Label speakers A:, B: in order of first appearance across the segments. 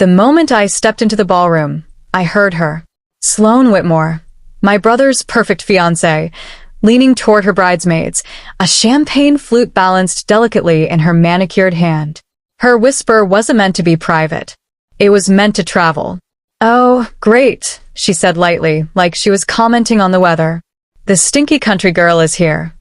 A: The moment I stepped into the ballroom, I heard her. Sloane Whitmore, my brother's perfect fiancée, leaning toward her bridesmaids, a champagne flute balanced delicately in her manicured hand. Her whisper wasn't meant to be private. It was meant to travel. "Oh, great," she said lightly, like she was commenting on the weather. "The stinky country girl is here."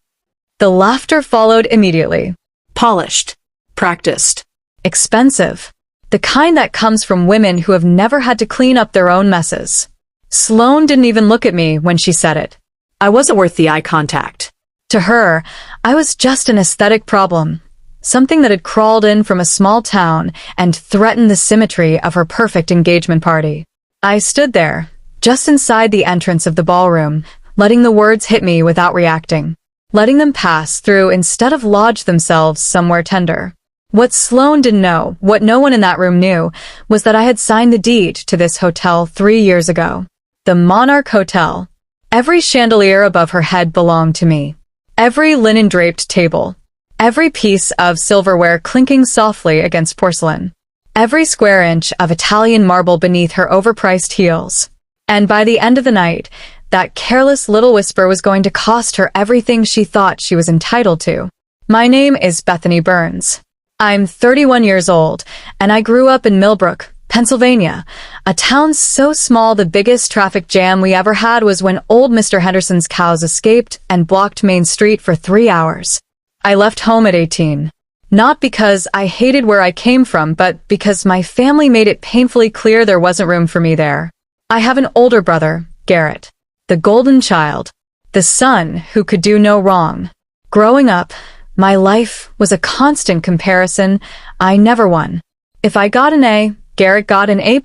A: The laughter followed immediately.
B: Polished. Practiced.
A: Expensive. The kind that comes from women who have never had to clean up their own messes. Sloane didn't even look at me when she said it.
B: I wasn't worth the eye contact.
A: To her, I was just an aesthetic problem. Something that had crawled in from a small town and threatened the symmetry of her perfect engagement party. I stood there, just inside the entrance of the ballroom, letting the words hit me without reacting. Letting them pass through instead of lodge themselves somewhere tender. What Sloane didn't know, what no one in that room knew, was that I had signed the deed to this hotel 3 years ago. The Monarch Hotel. Every chandelier above her head belonged to me. Every linen-draped table. Every piece of silverware clinking softly against porcelain. Every square inch of Italian marble beneath her overpriced heels. And by the end of the night, that careless little whisper was going to cost her everything she thought she was entitled to. My name is Bethany Burns. I'm 31 years old, and I grew up in Millbrook, Pennsylvania, a town so small the biggest traffic jam we ever had was when old Mr. Henderson's cows escaped and blocked Main Street for 3 hours. I left home at 18. Not because I hated where I came from, but because my family made it painfully clear there wasn't room for me there. I have an older brother, Garrett. The golden child. The son who could do no wrong. Growing up, my life was a constant comparison. I never won. If I got an A, Garrett got an A+.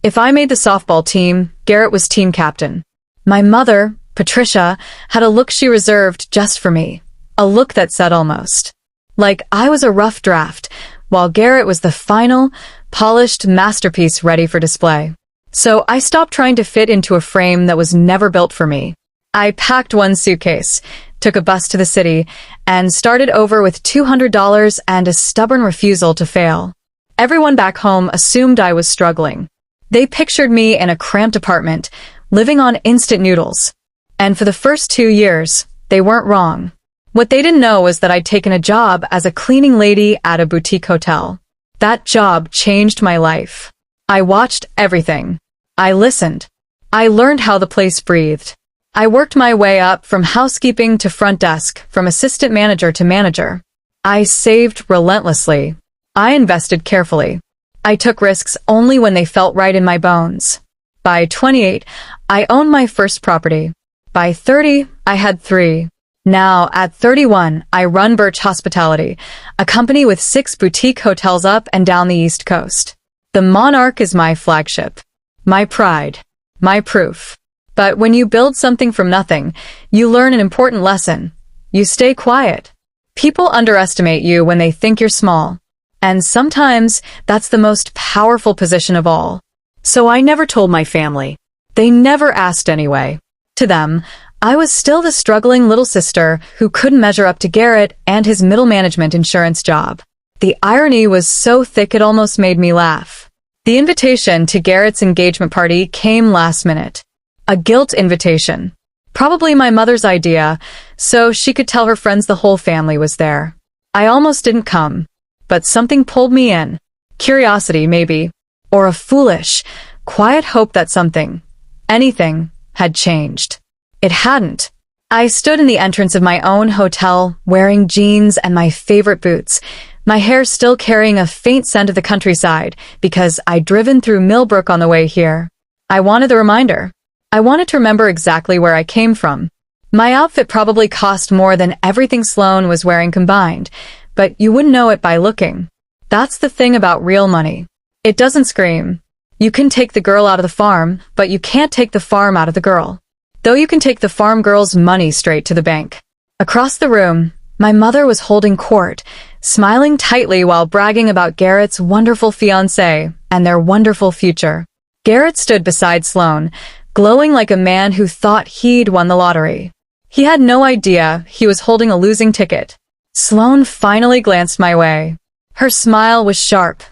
A: If I made the softball team, Garrett was team captain. My mother, Patricia, had a look she reserved just for me. A look that said almost. Like I was a rough draft, while Garrett was the final, polished masterpiece ready for display. So I stopped trying to fit into a frame that was never built for me. I packed one suitcase, took a bus to the city, and started over with $200 and a stubborn refusal to fail. Everyone back home assumed I was struggling. They pictured me in a cramped apartment, living on instant noodles. And for the first 2 years, they weren't wrong. What they didn't know was that I'd taken a job as a cleaning lady at a boutique hotel. That job changed my life. I watched everything. I listened. I learned how the place breathed. I worked my way up from housekeeping to front desk, from assistant manager to manager. I saved relentlessly. I invested carefully. I took risks only when they felt right in my bones. By 28, I owned my first property. By 30, I had 3. Now, at 31, I run Birch Hospitality, a company with 6 boutique hotels up and down the East Coast. The Monarch is my flagship. My pride. My proof. But when you build something from nothing, you learn an important lesson. You stay quiet. People underestimate you when they think you're small. And sometimes, that's the most powerful position of all.
B: So I never told my family.
A: They never asked anyway. To them, I was still the struggling little sister who couldn't measure up to Garrett and his middle management insurance job. The irony was so thick it almost made me laugh. The invitation to Garrett's engagement party came last minute. A guilt invitation. Probably my mother's idea, so she could tell her friends the whole family was there. I almost didn't come, but something pulled me in. Curiosity, maybe. Or a foolish, quiet hope that something, anything, had changed. It hadn't. I stood in the entrance of my own hotel, wearing jeans and my favorite boots, my hair still carrying a faint scent of the countryside because I'd driven through Millbrook on the way here. I wanted the reminder. I wanted to remember exactly where I came from. My outfit probably cost more than everything Sloane was wearing combined, but you wouldn't know it by looking. That's the thing about real money. It doesn't scream. You can take the girl out of the farm, but you can't take the farm out of the girl. Though you can take the farm girl's money straight to the bank. Across the room, my mother was holding court, smiling tightly while bragging about Garrett's wonderful fiancé and their wonderful future. Garrett stood beside Sloane, glowing like a man who thought he'd won the lottery. He had no idea he was holding a losing ticket. Sloane finally glanced my way. Her smile was sharp,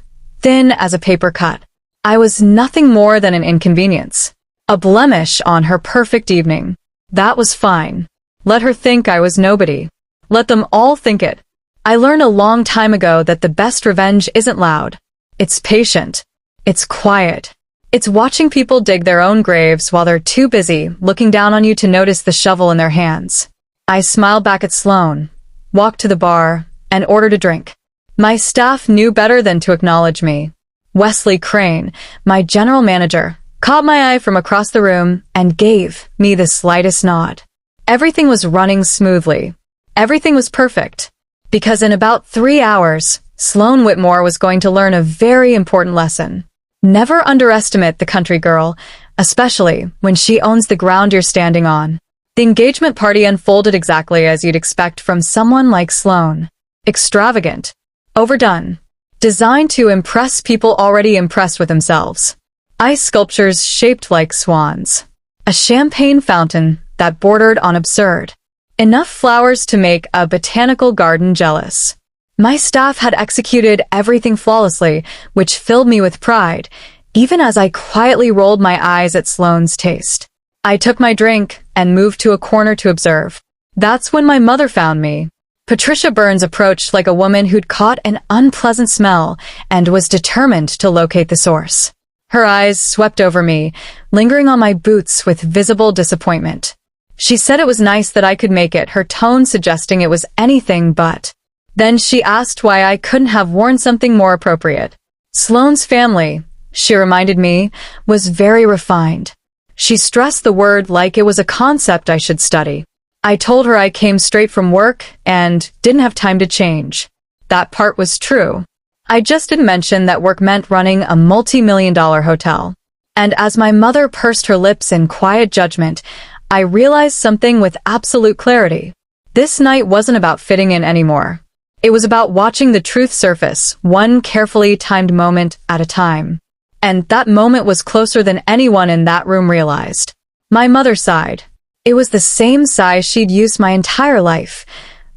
A: thin as a paper cut. I was nothing more than an inconvenience. A blemish on her perfect evening. That was fine. Let her think I was nobody. Let them all think it. I learned a long time ago that the best revenge isn't loud. It's patient. It's quiet. It's watching people dig their own graves while they're too busy looking down on you to notice the shovel in their hands. I smiled back at Sloane, walked to the bar, and ordered a drink. My staff knew better than to acknowledge me. Wesley Crane, my general manager, caught my eye from across the room and gave me the slightest nod. Everything was running smoothly. Everything was perfect. Because in about 3 hours, Sloane Whitmore was going to learn a very important lesson. Never underestimate the country girl, especially when she owns the ground you're standing on. The engagement party unfolded exactly as you'd expect from someone like Sloane. Extravagant. Overdone. Designed to impress people already impressed with themselves. Ice sculptures shaped like swans. A champagne fountain that bordered on absurd. Enough flowers to make a botanical garden jealous. My staff had executed everything flawlessly, which filled me with pride, even as I quietly rolled my eyes at Sloane's taste. I took my drink and moved to a corner to observe. That's when my mother found me. Patricia Burns approached like a woman who'd caught an unpleasant smell and was determined to locate the source. Her eyes swept over me, lingering on my boots with visible disappointment. She said it was nice that I could make it, her tone suggesting it was anything but. Then she asked why I couldn't have worn something more appropriate. Sloane's family, she reminded me, was very refined. She stressed the word like it was a concept I should study. I told her I came straight from work and didn't have time to change. That part was true. I just didn't mention that work meant running a multi-million-dollar hotel. And as my mother pursed her lips in quiet judgment, I realized something with absolute clarity. This night wasn't about fitting in anymore. It was about watching the truth surface, one carefully timed moment at a time. And that moment was closer than anyone in that room realized. My mother sighed. It was the same sigh she'd used my entire life.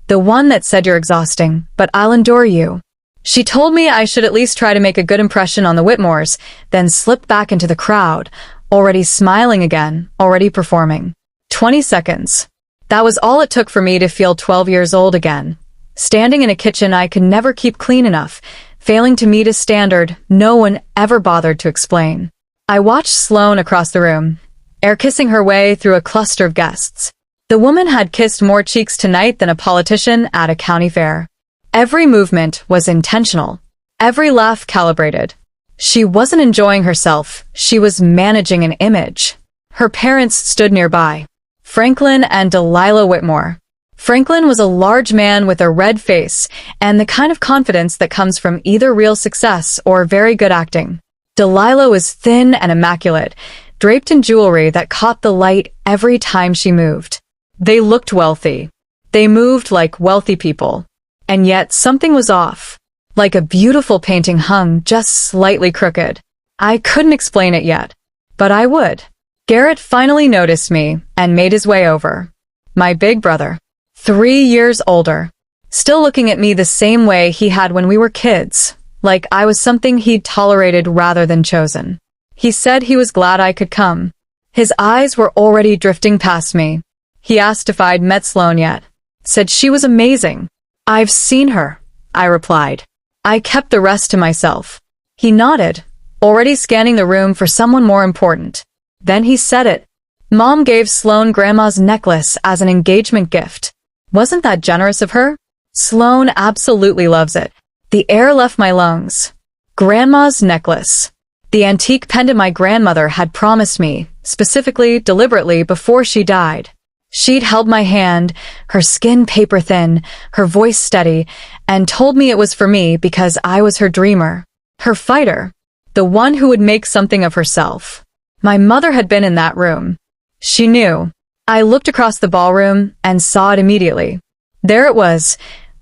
A: The one that said, "You're exhausting, but I'll endure you." She told me I should at least try to make a good impression on the Whitmores, then slipped back into the crowd, already smiling again, already performing. 20 seconds. That was all it took for me to feel 12 years old again. Standing in a kitchen I could never keep clean enough, failing to meet a standard no one ever bothered to explain. I watched Sloane across the room, air-kissing her way through a cluster of guests. The woman had kissed more cheeks tonight than a politician at a county fair. Every movement was intentional, every laugh calibrated. She wasn't enjoying herself, she was managing an image. Her parents stood nearby, Franklin and Delilah Whitmore. Franklin was a large man with a red face and the kind of confidence that comes from either real success or very good acting. Delilah was thin and immaculate, draped in jewelry that caught the light every time she moved. They looked wealthy. They moved like wealthy people. And yet something was off, like a beautiful painting hung just slightly crooked. I couldn't explain it yet, but I would. Garrett finally noticed me and made his way over. My big brother. 3 years older, still looking at me the same way he had when we were kids, like I was something he'd tolerated rather than chosen. He said he was glad I could come. His eyes were already drifting past me. He asked if I'd met Sloane yet. Said she was amazing. "I've seen her," I replied. I kept the rest to myself. He nodded, already scanning the room for someone more important. Then he said it. Mom gave Sloane Grandma's necklace as an engagement gift. Wasn't that generous of her? Sloane absolutely loves it. The air left my lungs. Grandma's necklace. The antique pendant my grandmother had promised me, specifically, deliberately, before she died. She'd held my hand, her skin paper thin, her voice steady, and told me it was for me because I was her dreamer, her fighter, the one who would make something of herself. My mother had been in that room. She knew. I looked across the ballroom and saw it immediately. There it was,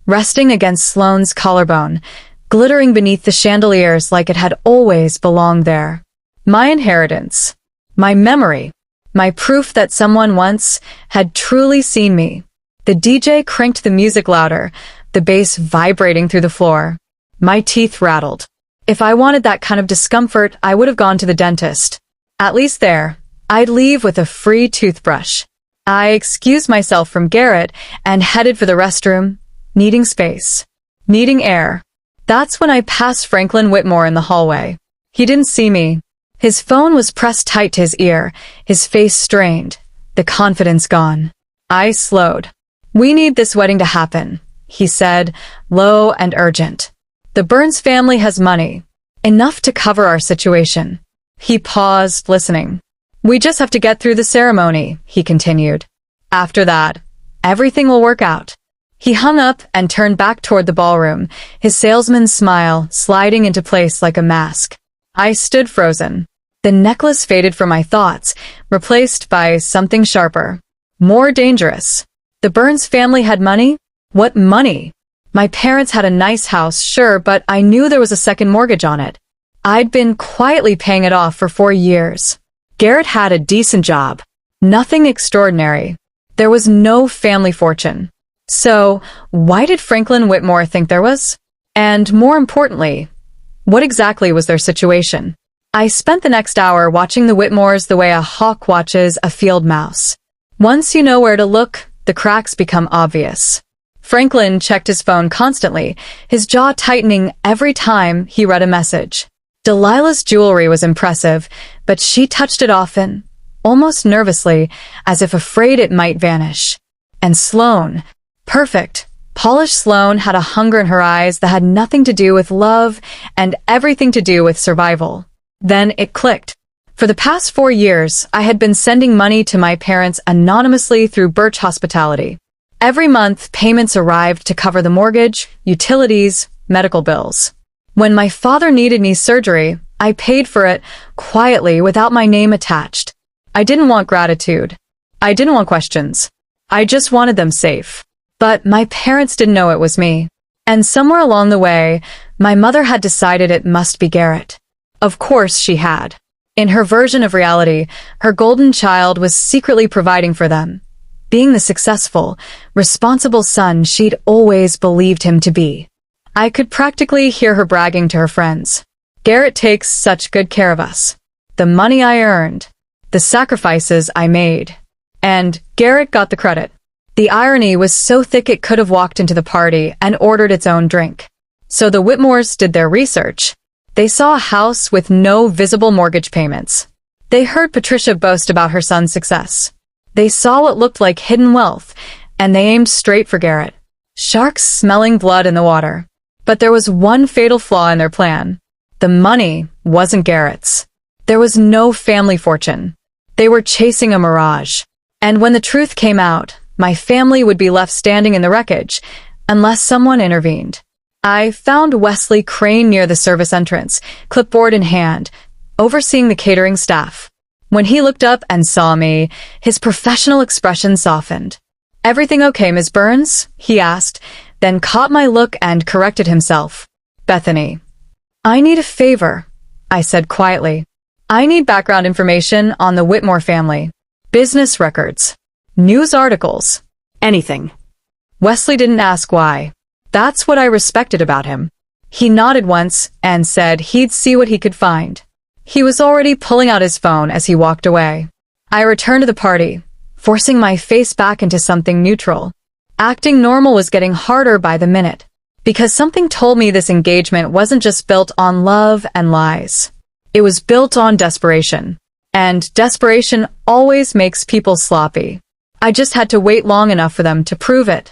A: resting against Sloane's collarbone, glittering beneath the chandeliers like it had always belonged there. My inheritance. My memory. My proof that someone once had truly seen me. The DJ cranked the music louder, the bass vibrating through the floor. My teeth rattled. If I wanted that kind of discomfort, I would have gone to the dentist. At least there, I'd leave with a free toothbrush. I excused myself from Garrett and headed for the restroom, needing space, needing air. That's when I passed Franklin Whitmore in the hallway. He didn't see me. His phone was pressed tight to his ear, his face strained, the confidence gone. I slowed. "We need this wedding to happen," he said, low and urgent. "The Burns family has money, enough to cover our situation." He paused, listening. "We just have to get through the ceremony," he continued. "After that, everything will work out." He hung up and turned back toward the ballroom, his salesman's smile sliding into place like a mask. I stood frozen. The necklace faded from my thoughts, replaced by something sharper, more dangerous. The Burns family had money? What money? My parents had a nice house, sure, but I knew there was a second mortgage on it. I'd been quietly paying it off for 4 years.
B: Garrett had a decent job.
A: Nothing extraordinary. There was no family fortune. So, why did Franklin Whitmore think there was? And more importantly, what exactly was their situation? I spent the next hour watching the Whitmores the way a hawk watches a field mouse. Once you know where to look, the cracks become obvious. Franklin checked his phone constantly, his jaw tightening every time he read a message. Delilah's jewelry was impressive, but she touched it often, almost nervously, as if afraid it might vanish. And Sloane, perfect, polished Sloane had a hunger in her eyes that had nothing to do with love and everything to do with survival. Then it clicked. For the past 4 years, I had been sending money to my parents anonymously through Birch Hospitality. Every month, payments arrived to cover the mortgage, utilities, medical bills. When my father needed knee surgery, I paid for it quietly without my name attached. I didn't want gratitude. I didn't want questions. I just wanted them safe. But my parents didn't know it was me. And somewhere along the way, my mother had decided it must be Garrett. Of course she had. In her version of reality, her golden child was secretly providing for them, being the successful, responsible son she'd always believed him to be. I could practically hear her bragging to her friends. "Garrett takes such good care of us. The money I earned, the sacrifices I made." And Garrett got the credit. The irony was so thick it could have walked into the party and ordered its own drink. So the Whitmores did their research. They saw a house with no visible mortgage payments. They heard Patricia boast about her son's success. They saw what looked like hidden wealth, and they aimed straight for Garrett. Sharks smelling blood in the water. But there was one fatal flaw in their plan. The money wasn't Garrett's. There was no family fortune. They were chasing a mirage. And when the truth came out, my family would be left standing in the wreckage, unless someone intervened. I found Wesley Crane near the service entrance, clipboard in hand, overseeing the catering staff. When he looked up and saw me, his professional expression softened. "Everything okay, Ms. Burns?" he asked, then caught my look and corrected himself. "Bethany, I need a favor," I said quietly. "I need background information on the Whitmore family. Business records. News articles.
B: Anything."
A: Wesley didn't ask why. That's what I respected about him. He nodded once and said he'd see what he could find. He was already pulling out his phone as he walked away. I returned to the party, forcing my face back into something neutral. Acting normal was getting harder by the minute, because something told me this engagement wasn't just built on love and lies. It was built on desperation. And desperation always makes people sloppy. I just had to wait long enough for them to prove it.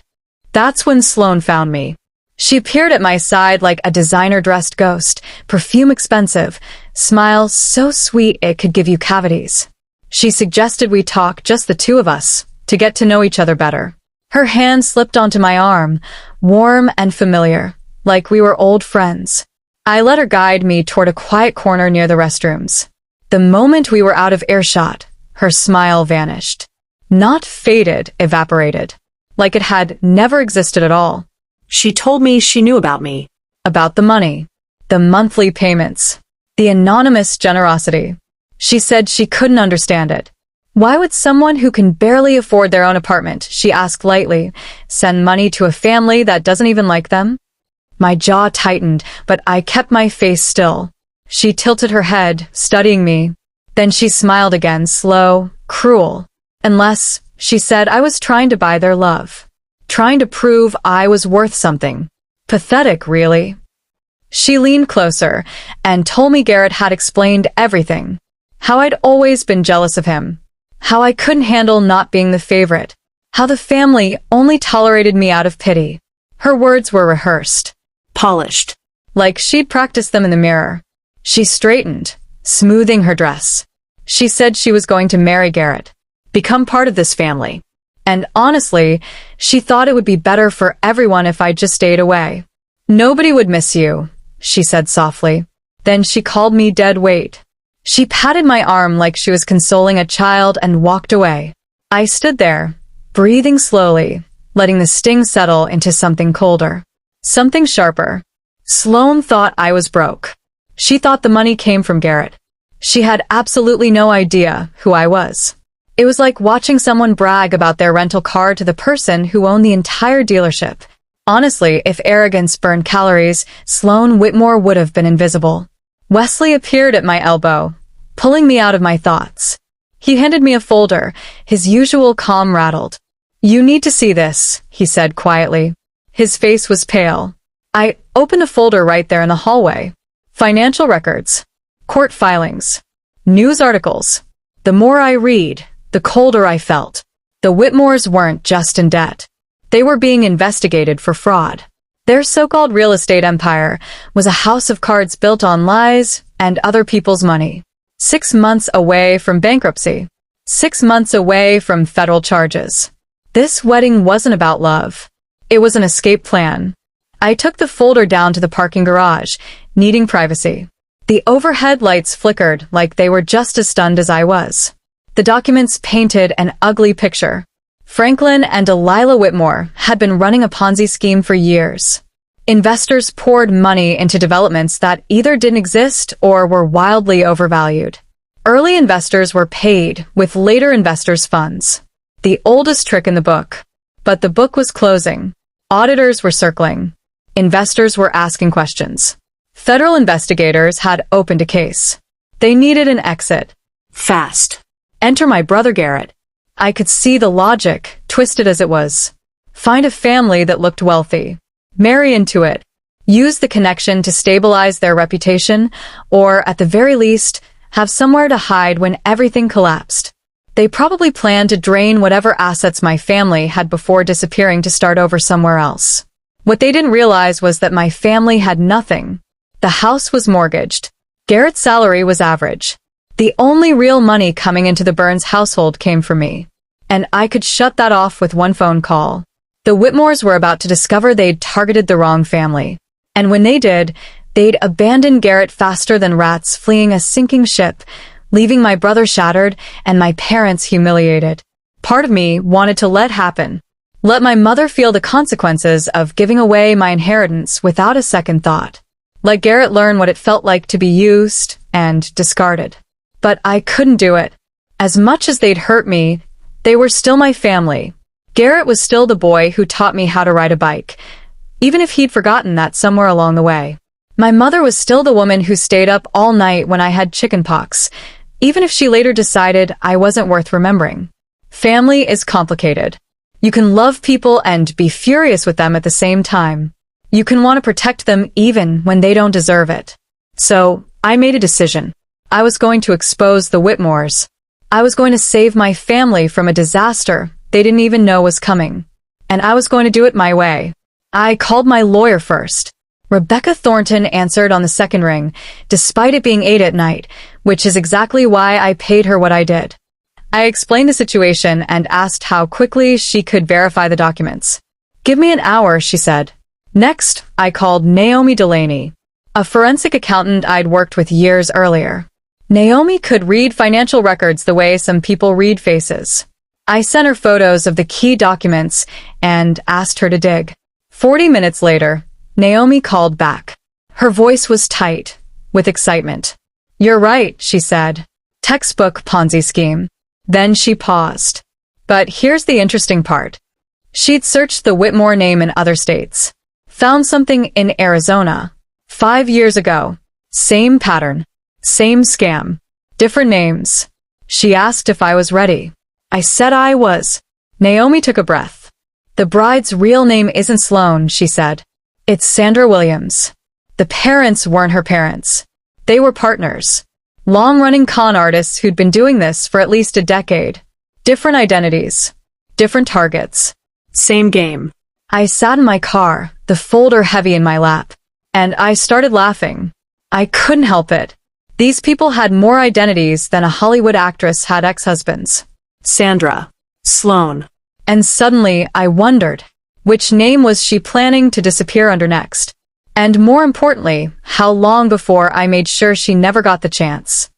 A: That's when Sloane found me. She appeared at my side like a designer-dressed ghost, perfume expensive, smile so sweet it could give you cavities. She suggested we talk, just the two of us, to get to know each other better. Her hand slipped onto my arm, warm and familiar, like we were old friends. I let her guide me toward a quiet corner near the restrooms. The moment we were out of earshot, her smile vanished. Not faded, evaporated. Like it had never existed at all.
B: She told me she knew about me.
A: About the money, the monthly payments, the anonymous generosity. She said she couldn't understand it. Why would someone who can barely afford their own apartment, she asked lightly, send money to a family that doesn't even like them? My jaw tightened, but I kept my face still. She tilted her head, studying me. Then she smiled again, slow, cruel. Unless, she said, I was trying to buy their love. Trying to prove I was worth something. Pathetic, really. She leaned closer and told me Garrett had explained everything. How I'd always been jealous of him. How I couldn't handle not being the favorite. How the family only tolerated me out of pity. Her words were rehearsed.
B: Polished.
A: Like she'd practiced them in the mirror. She straightened, smoothing her dress. She said she was going to marry Garrett. Become part of this family. And honestly, she thought it would be better for everyone if I just stayed away. Nobody would miss you, she said softly. Then she called me dead weight. She patted my arm like she was consoling a child and walked away. I stood there, breathing slowly, letting the sting settle into something colder. Something sharper. Sloane thought I was broke. She thought the money came from Garrett. She had absolutely no idea who I was. It was like watching someone brag about their rental car to the person who owned the entire dealership. Honestly, if arrogance burned calories, Sloane Whitmore would have been invisible. Wesley appeared at my elbow, pulling me out of my thoughts. He handed me a folder, his usual calm rattled. You need to see this, he said quietly. His face was pale. I opened a folder right there in the hallway. Financial records. Court filings. News articles. The more I read, the colder I felt. The Whitmores weren't just in debt. They were being investigated for fraud. Their so-called real estate empire was a house of cards built on lies and other people's money. 6 months away from bankruptcy. 6 months away from federal charges. This wedding wasn't about love. It was an escape plan. I took the folder down to the parking garage, needing privacy. The overhead lights flickered like they were just as stunned as I was. The documents painted an ugly picture. Franklin and Delilah Whitmore had been running a Ponzi scheme for years. Investors poured money into developments that either didn't exist or were wildly overvalued. Early investors were paid with later investors' funds. The oldest trick in the book. But the book was closing. Auditors were circling. Investors were asking questions. Federal investigators had opened a case. They needed an exit.
B: Fast.
A: Enter my brother Garrett. I could see the logic, twisted as it was. Find a family that looked wealthy. Marry into it. Use the connection to stabilize their reputation, or at the very least, have somewhere to hide when everything collapsed. They probably planned to drain whatever assets my family had before disappearing to start over somewhere else. What they didn't realize was that my family had nothing. The house was mortgaged. Garrett's salary was average. The only real money coming into the Burns household came from me. And I could shut that off with one phone call. The Whitmores were about to discover they'd targeted the wrong family. And when they did, they'd abandon Garrett faster than rats fleeing a sinking ship, leaving my brother shattered and my parents humiliated. Part of me wanted to let happen. Let my mother feel the consequences of giving away my inheritance without a second thought. Let Garrett learn what it felt like to be used and discarded. But I couldn't do it. As much as they'd hurt me, they were still my family. Garrett was still the boy who taught me how to ride a bike, even if he'd forgotten that somewhere along the way. My mother was still the woman who stayed up all night when I had chickenpox, even if she later decided I wasn't worth remembering. Family is complicated. You can love people and be furious with them at the same time. You can want to protect them even when they don't deserve it. So, I made a decision. I was going to expose the Whitmores. I was going to save my family from a disaster they didn't even know was coming. And I was going to do it my way. I called my lawyer first. Rebecca Thornton answered on the second ring, despite it being 8 at night, which is exactly why I paid her what I did. I explained the situation and asked how quickly she could verify the documents. Give me an hour, she said. Next, I called Naomi Delaney, a forensic accountant I'd worked with years earlier. Naomi could read financial records the way some people read faces. I sent her photos of the key documents and asked her to dig. 40 minutes later, Naomi called back. Her voice was tight, with excitement. You're right, she said. Textbook Ponzi scheme. Then she paused. But here's the interesting part. She'd searched the Whitmore name in other states. Found something in Arizona. 5 years ago. Same pattern. Same scam. Different names. She asked if I was ready. I said I was. Naomi took a breath. The bride's real name isn't Sloan, she said. It's Sandra Williams. The parents weren't her parents. They were partners. Long-running con artists who'd been doing this for at least a decade. Different identities. Different targets.
B: Same game.
A: I sat in my car, the folder heavy in my lap, and I started laughing. I couldn't help it. These people had more identities than a Hollywood actress had ex-husbands.
B: Sandra. Sloan.
A: And suddenly I wondered, which name was she planning to disappear under next? And more importantly, how long before I made sure she never got the chance?